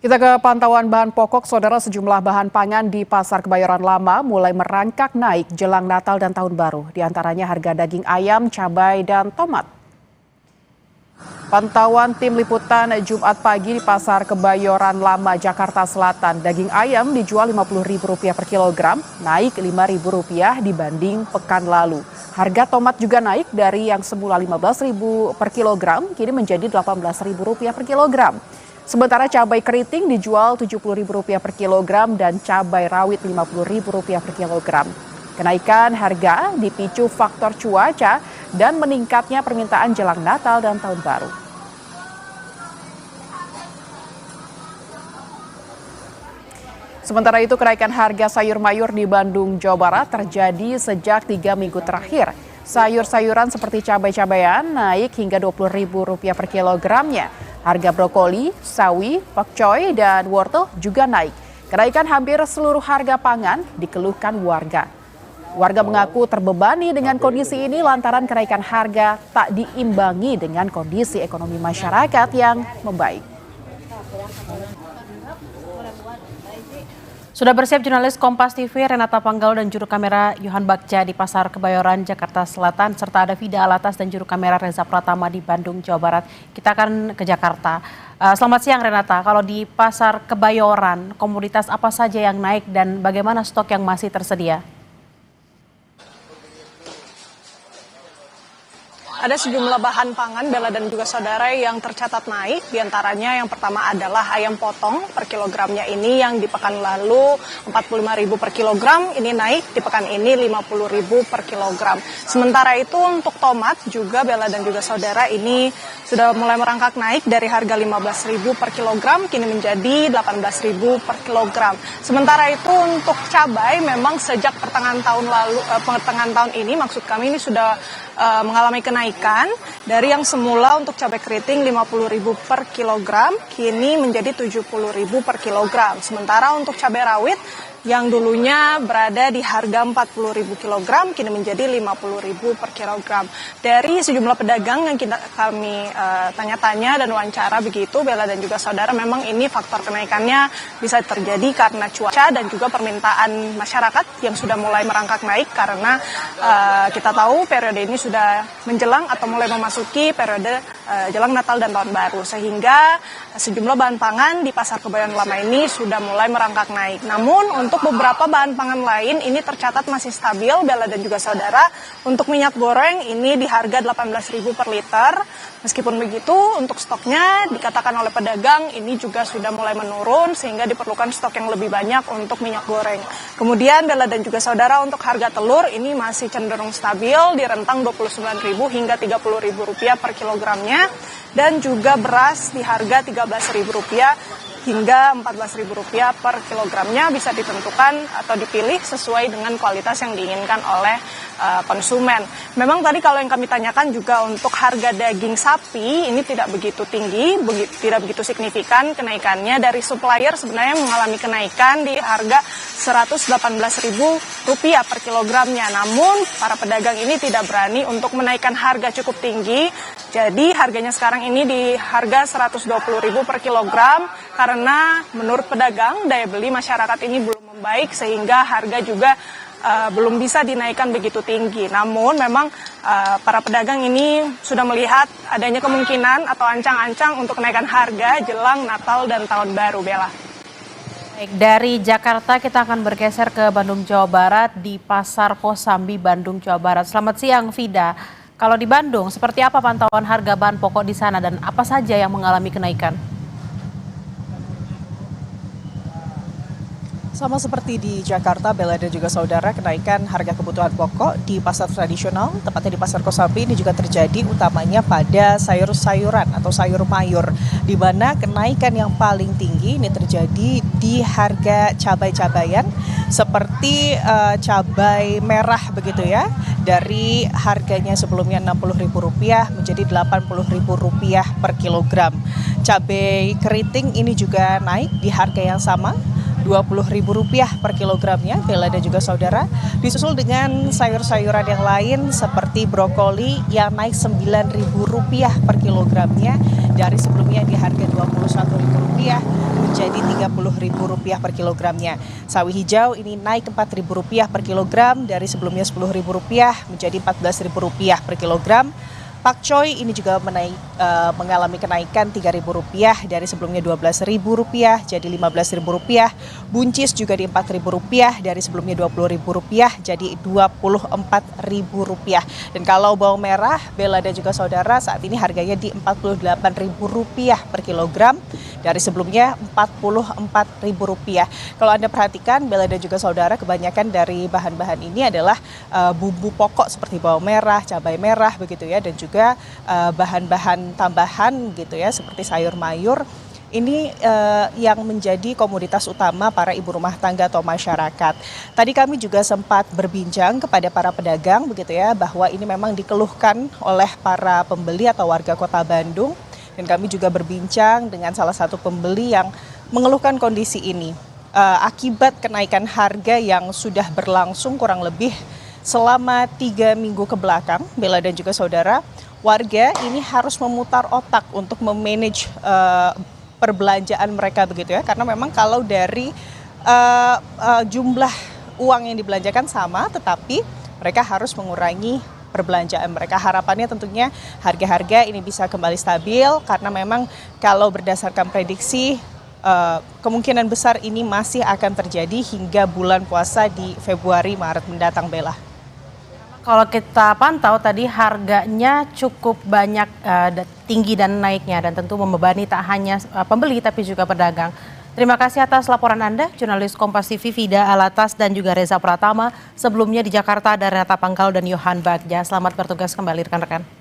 Kita ke pantauan bahan pokok, saudara. Sejumlah bahan pangan di Pasar Kebayoran Lama mulai merangkak naik jelang Natal dan Tahun Baru. Di antaranya harga daging ayam, cabai, dan tomat. Pantauan tim liputan Jumat pagi di Pasar Kebayoran Lama, Jakarta Selatan. Daging ayam dijual Rp50.000 per kilogram, naik Rp5.000 dibanding pekan lalu. Harga tomat juga naik dari yang semula Rp15.000 per kilogram, kini menjadi Rp18.000 per kilogram. Sementara cabai keriting dijual Rp70.000 per kilogram dan cabai rawit Rp50.000 per kilogram. Kenaikan harga dipicu faktor cuaca dan meningkatnya permintaan jelang Natal dan Tahun Baru. Sementara itu, kenaikan harga sayur mayur di Bandung, Jawa Barat terjadi sejak 3 minggu terakhir. Sayur-sayuran seperti cabai-cabean naik hingga Rp20.000 per kilogramnya. Harga brokoli, sawi, pakcoy, dan wortel juga naik. Kenaikan hampir seluruh harga pangan dikeluhkan warga. Warga mengaku terbebani dengan kondisi ini lantaran kenaikan harga tak diimbangi dengan kondisi ekonomi masyarakat yang membaik. Sudah bersiap jurnalis Kompas TV Renata Panggalu dan juru kamera Yohan Bagja di Pasar Kebayoran, Jakarta Selatan, serta ada Vida Alatas dan juru kamera Reza Pratama di Bandung, Jawa Barat. Kita akan ke Jakarta. Selamat siang Renata, kalau di Pasar Kebayoran, komoditas apa saja yang naik dan bagaimana stok yang masih tersedia? Ada sejumlah bahan pangan, Bella dan juga saudara, yang tercatat naik. Di antaranya yang pertama adalah ayam potong per kilogramnya ini yang di pekan lalu Rp45.000 per kilogram, ini naik di pekan ini Rp50.000 per kilogram. Sementara itu untuk tomat juga, Bella dan juga saudara, ini sudah mulai merangkak naik dari harga Rp15.000 per kilogram, kini menjadi Rp18.000 per kilogram. Sementara itu untuk cabai memang sejak pertengahan tahun ini, maksud kami ini sudah mengalami kenaikan dari yang semula untuk cabai keriting Rp50.000 per kilogram, kini menjadi Rp70.000 per kilogram. Sementara untuk cabai rawit yang dulunya berada di harga Rp40.000 kilogram, kini menjadi Rp50.000 per kilogram. Dari sejumlah pedagang yang kami tanya-tanya dan wawancara begitu, Bella dan juga saudara, memang ini faktor kenaikannya bisa terjadi karena cuaca dan juga permintaan masyarakat yang sudah mulai merangkak naik karena kita tahu periode ini sudah menjelang atau mulai memasuki periode jelang Natal dan Tahun Baru, sehingga sejumlah bahan pangan di Pasar Kebayoran Lama ini sudah mulai merangkak naik. Namun untuk beberapa bahan pangan lain ini tercatat masih stabil, Bella dan juga saudara. Untuk minyak goreng ini di harga Rp18.000 per liter. Meskipun begitu, untuk stoknya dikatakan oleh pedagang ini juga sudah mulai menurun sehingga diperlukan stok yang lebih banyak untuk minyak goreng. Kemudian Bella dan juga saudara, untuk harga telur ini masih cenderung stabil di rentang Rp29.000 hingga Rp30.000 per kilogramnya, dan juga beras di harga Rp13.000 hingga Rp14.000 per kilogramnya, bisa ditentukan atau dipilih sesuai dengan kualitas yang diinginkan oleh konsumen. Memang tadi kalau yang kami tanyakan juga untuk harga daging sapi ini tidak begitu tinggi, tidak begitu signifikan kenaikannya. Dari supplier sebenarnya mengalami kenaikan di harga Rp118.000 per kilogramnya. Namun para pedagang ini tidak berani untuk menaikkan harga cukup tinggi. Jadi harganya sekarang ini di harga Rp120.000 per kilogram karena menurut pedagang daya beli masyarakat ini belum membaik sehingga harga juga belum bisa dinaikkan begitu tinggi. Namun memang para pedagang ini sudah melihat adanya kemungkinan atau ancang-ancang untuk kenaikan harga jelang Natal dan Tahun Baru, Bella. Baik, dari Jakarta kita akan bergeser ke Bandung, Jawa Barat di Pasar Kosambi, Bandung, Jawa Barat. Selamat siang, Vida. Kalau di Bandung, seperti apa pantauan harga bahan pokok di sana dan apa saja yang mengalami kenaikan? Sama seperti di Jakarta, Bella dan juga saudara, kenaikan harga kebutuhan pokok di pasar tradisional, tepatnya di Pasar Kosambi, ini juga terjadi utamanya pada sayur-sayuran atau sayur mayur, di mana kenaikan yang paling tinggi ini terjadi di harga cabai-cabayan seperti cabai merah begitu ya, dari harganya sebelumnya Rp60.000 menjadi Rp80.000 per kilogram. Cabai keriting ini juga naik di harga yang sama, Rp20.000 per kilogramnya, Bella dan juga saudara. Disusul dengan sayur-sayuran yang lain seperti brokoli yang naik Rp9.000 per kilogramnya dari sebelumnya di harga Rp21.000 menjadi Rp30.000 per kilogramnya. Sawi hijau ini naik Rp4.000 per kilogram dari sebelumnya Rp10.000 menjadi Rp14.000 per kilogram. Pakcoy ini juga mengalami kenaikan Rp3.000 dari sebelumnya Rp12.000 jadi Rp15.000. Buncis juga di Rp4.000 dari sebelumnya Rp20.000 jadi Rp24.000. Dan kalau bawang merah, Bella dan juga saudara, saat ini harganya di Rp48.000 per kilogram dari sebelumnya Rp44.000. Kalau Anda perhatikan, Bella dan juga saudara, kebanyakan dari bahan-bahan ini adalah bumbu pokok seperti bawang merah, cabai merah begitu ya, dan juga bahan-bahan tambahan gitu ya seperti sayur mayur. Ini yang menjadi komoditas utama para ibu rumah tangga atau masyarakat. Tadi kami juga sempat berbincang kepada para pedagang begitu ya, bahwa ini memang dikeluhkan oleh para pembeli atau warga Kota Bandung. Dan kami juga berbincang dengan salah satu pembeli yang mengeluhkan kondisi ini. Akibat kenaikan harga yang sudah berlangsung kurang lebih selama 3 minggu ke belakang, Bella dan juga saudara, warga ini harus memutar otak untuk memanage perbelanjaan mereka begitu ya. Karena memang kalau dari jumlah uang yang dibelanjakan sama, tetapi mereka harus mengurangi perbelanjaan mereka. Harapannya tentunya harga-harga ini bisa kembali stabil, karena memang kalau berdasarkan prediksi kemungkinan besar ini masih akan terjadi hingga bulan puasa di Februari Maret mendatang, Bella. Kalau kita pantau tadi harganya cukup banyak tinggi dan naiknya, dan tentu membebani tak hanya pembeli tapi juga pedagang. Terima kasih atas laporan Anda, jurnalis Kompas TV Vida Alatas dan juga Reza Pratama. Sebelumnya di Jakarta ada Renata Panggal dan Yohan Bagja. Selamat bertugas kembali rekan-rekan.